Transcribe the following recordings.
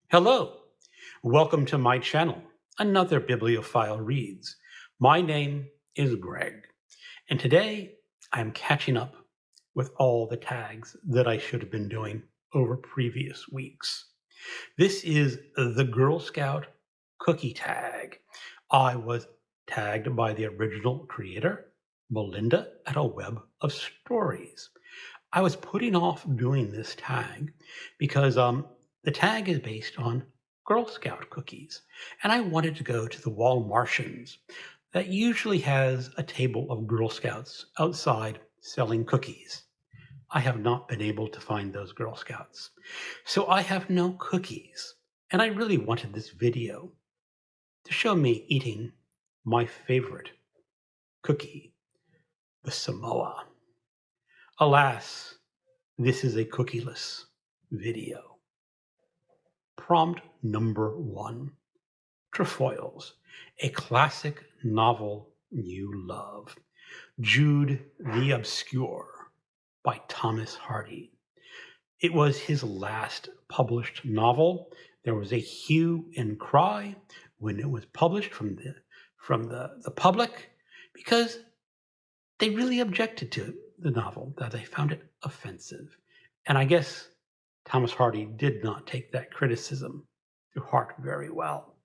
Hello, welcome to my channel, Another Bibliophile Reads. My name is Greg, and today I'm catching up with all the tags that I should have been doing over previous weeks. This is the Girl Scout cookie tag. I was tagged by the original creator, Melinda, at a web of stories. I was putting off doing this tag because the tag is based on Girl Scout cookies, and I wanted to go to the Wall Martians that usually has a table of Girl Scouts outside selling cookies. I have not been able to find those Girl Scouts, so I have no cookies, and I really wanted this video to show me eating my favorite cookie, the Samoa. Alas, this is a cookieless video. Prompt number 1, Trefoils, a classic novel you love. Jude the Obscure by Thomas Hardy. It was his last published novel. There was a hue and cry when it was published from the public because they really objected to the novel, that they found it offensive. And I guess Thomas Hardy did not take that criticism to heart very well.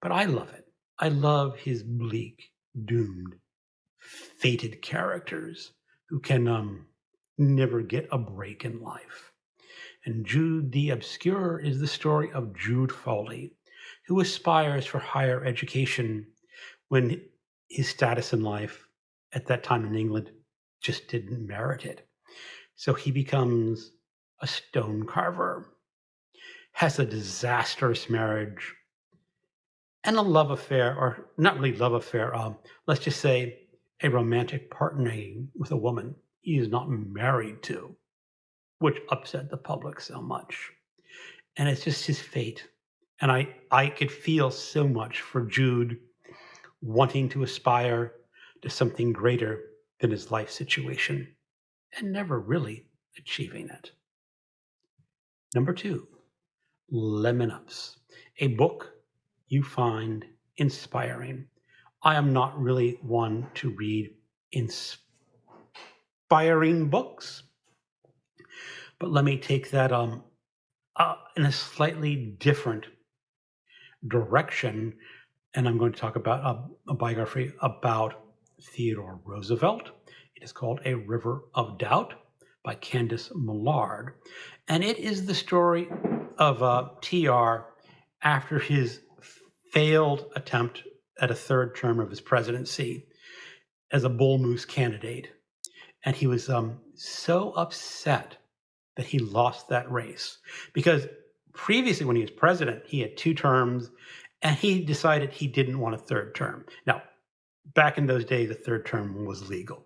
But I love it. I love his bleak, doomed, fated characters who can never get a break in life. And Jude the Obscure is the story of Jude Foley, who aspires for higher education when his status in life at that time in England just didn't merit it. So he becomes a stone carver, has a disastrous marriage, and a love affair, or not really love affair, let's just say a romantic partnering with a woman he is not married to, which upset the public so much. And it's just his fate. And I could feel so much for Jude wanting to aspire to something greater than his life situation and never really achieving it. Number 2, Lemon Ups, a book you find inspiring. I am not really one to read inspiring books, but let me take that in a slightly different direction, and I'm going to talk about a biography about Theodore Roosevelt. It is called A River of Doubt by Candice Millard, and it is the story of TR after his failed attempt at a third term of his presidency as a bull moose candidate. And he was so upset that he lost that race because previously when he was president, he had 2 terms and he decided he didn't want a third term. Now, back in those days, a third term was legal.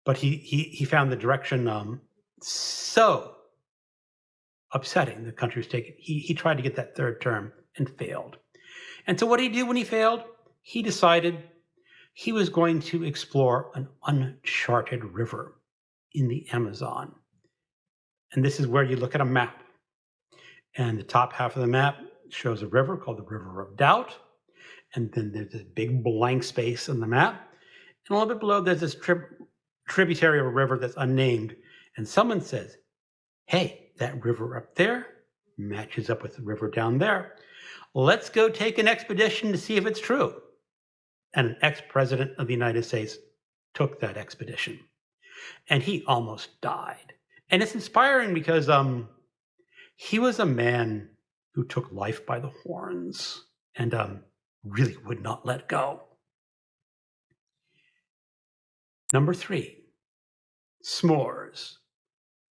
But he found the direction so upsetting the country was taking. He tried to get that third term and failed. And so what did he do when he failed? He decided he was going to explore an uncharted river in the Amazon. And this is where you look at a map. And the top half of the map shows a river called the River of Doubt. And then there's this big blank space on the map. And a little bit below, there's this tributary of a river that's unnamed. And someone says, hey, that river up there matches up with the river down there. Let's go take an expedition to see if it's true. And an ex-president of the United States took that expedition. And he almost died. And it's inspiring because he was a man who took life by the horns and really would not let go. Number 3, S'mores,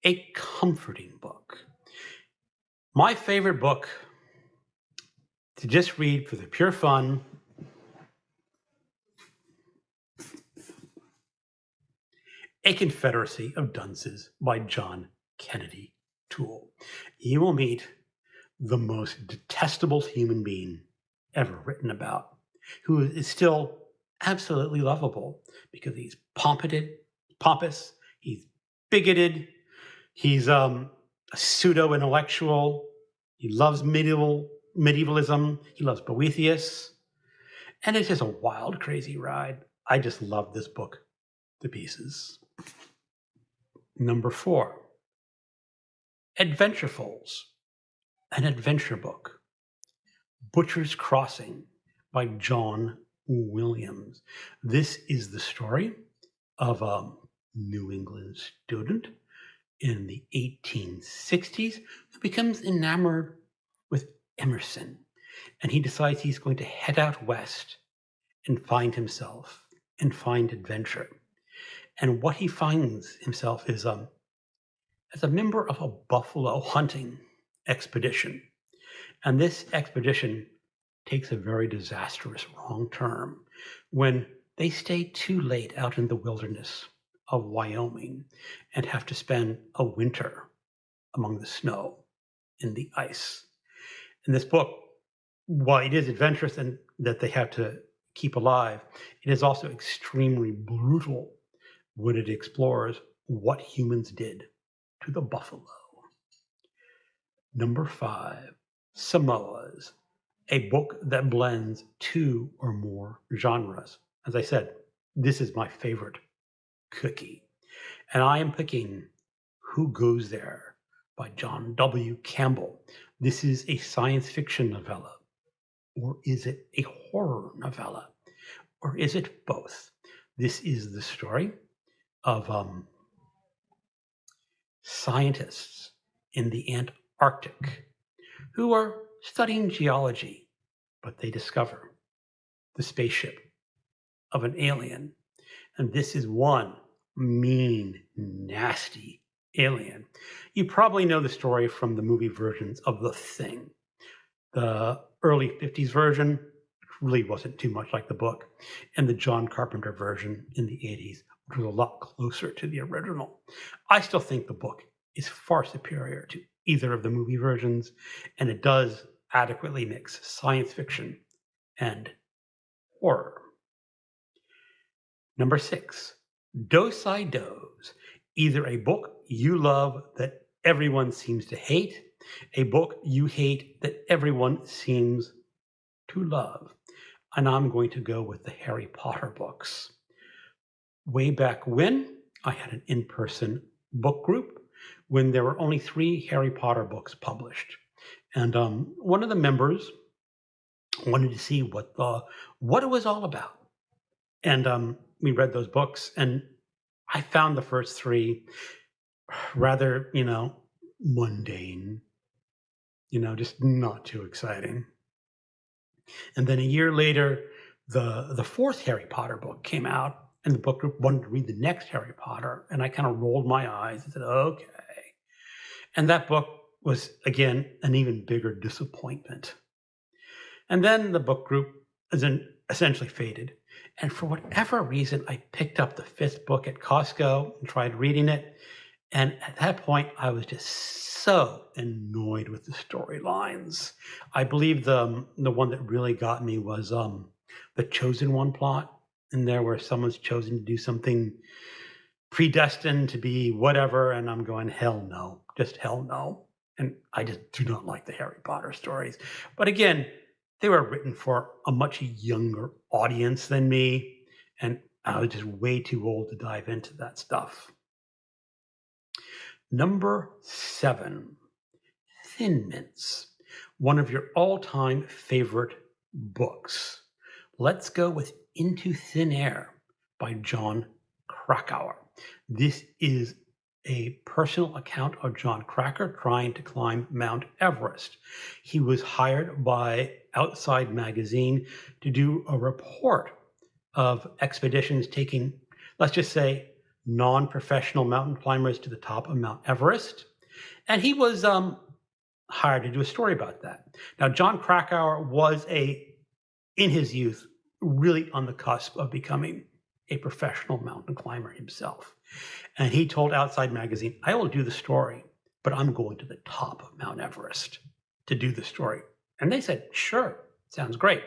a comforting book. My favorite book to just read for the pure fun. A Confederacy of Dunces by John Kennedy Toole. You will meet the most detestable human being ever written about, who is still absolutely lovable because he's pompous, he's bigoted, he's a pseudo-intellectual, He loves medievalism. He loves Boethius. And it's just a wild, crazy ride. I just love this book to pieces. Number 4, Adventurefuls, an adventure book. Butcher's Crossing by John Williams. This is the story of a New England student in the 1860s who becomes enamored with Emerson. And he decides he's going to head out west and find himself and find adventure. And what he finds himself is as a member of a buffalo hunting expedition. And this expedition takes a very disastrous wrong turn when they stay too late out in the wilderness of Wyoming and have to spend a winter among the snow and the ice. In this book, while it is adventurous and that they have to keep alive, it is also extremely brutal when it explores what humans did to the buffalo. Number 5, Samoas, a book that blends 2 or more genres. As I said, this is my favorite cookie. And I am picking Who Goes There by John W. Campbell. This is a science fiction novella. Or is it a horror novella? Or is it both? This is the story of scientists in the Antarctic who are studying geology, but they discover the spaceship of an alien. And this is one mean, nasty alien. You probably know the story from the movie versions of The Thing. The early 50s version really wasn't too much like the book, and the John Carpenter version in the 80s, which was a lot closer to the original. I still think the book is far superior to either of the movie versions, and it does adequately mix science fiction and horror. Number 6, Dosai Does, either a book you love that everyone seems to hate, a book you hate that everyone seems to love. And I'm going to go with the Harry Potter books. Way back when, I had an in-person book group when there were only 3 Harry Potter books published. And one of the members wanted to see what it was all about. And we read those books, and I found the first 3 rather, mundane, just not too exciting. And then a year later, the 4th Harry Potter book came out, and the book group wanted to read the next Harry Potter, and I kind of rolled my eyes and said, okay. And that book was, again, an even bigger disappointment. And then the book group essentially faded. And for whatever reason, I picked up the 5th book at Costco and tried reading it. And at that point, I was just so annoyed with the storylines. I believe the one that really got me was the Chosen One plot in there, where someone's chosen to do something predestined to be whatever, and I'm going, hell no, just hell no. And I just do not like the Harry Potter stories. But again, they were written for a much younger audience than me, and I was just way too old to dive into that stuff. Number 7, Thin Mints, one of your all-time favorite books. Let's go with Into Thin Air by John Krakauer. This is a personal account of John Krakauer trying to climb Mount Everest. He was hired by Outside Magazine to do a report of expeditions taking, let's just say, non-professional mountain climbers to the top of Mount Everest. And he was hired to do a story about that. Now, John Krakauer was in his youth, really on the cusp of becoming a professional mountain climber himself. And he told Outside Magazine, I will do the story, but I'm going to the top of Mount Everest to do the story. And they said, sure, sounds great.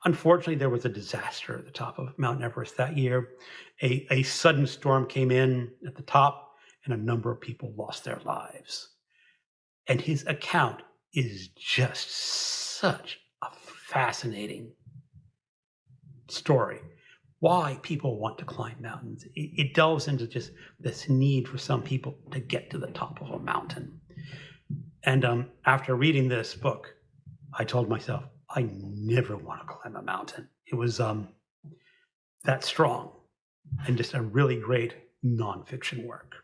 Unfortunately, there was a disaster at the top of Mount Everest that year. A sudden storm came in at the top, and a number of people lost their lives. And his account is just such a fascinating story. Why people want to climb mountains. It delves into just this need for some people to get to the top of a mountain. And after reading this book, I told myself, I never want to climb a mountain. It was that strong and just a really great nonfiction work.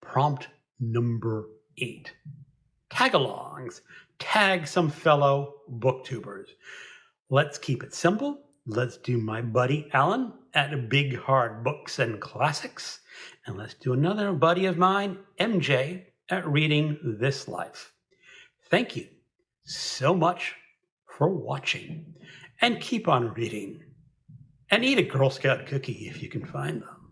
Prompt number 8. Tagalongs. Tag some fellow booktubers. Let's keep it simple. Let's do my buddy Alan at Big Hard Books and Classics. And let's do another buddy of mine, MJ, at Reading This Life. Thank you so much for watching. And keep on reading. And eat a Girl Scout cookie if you can find them.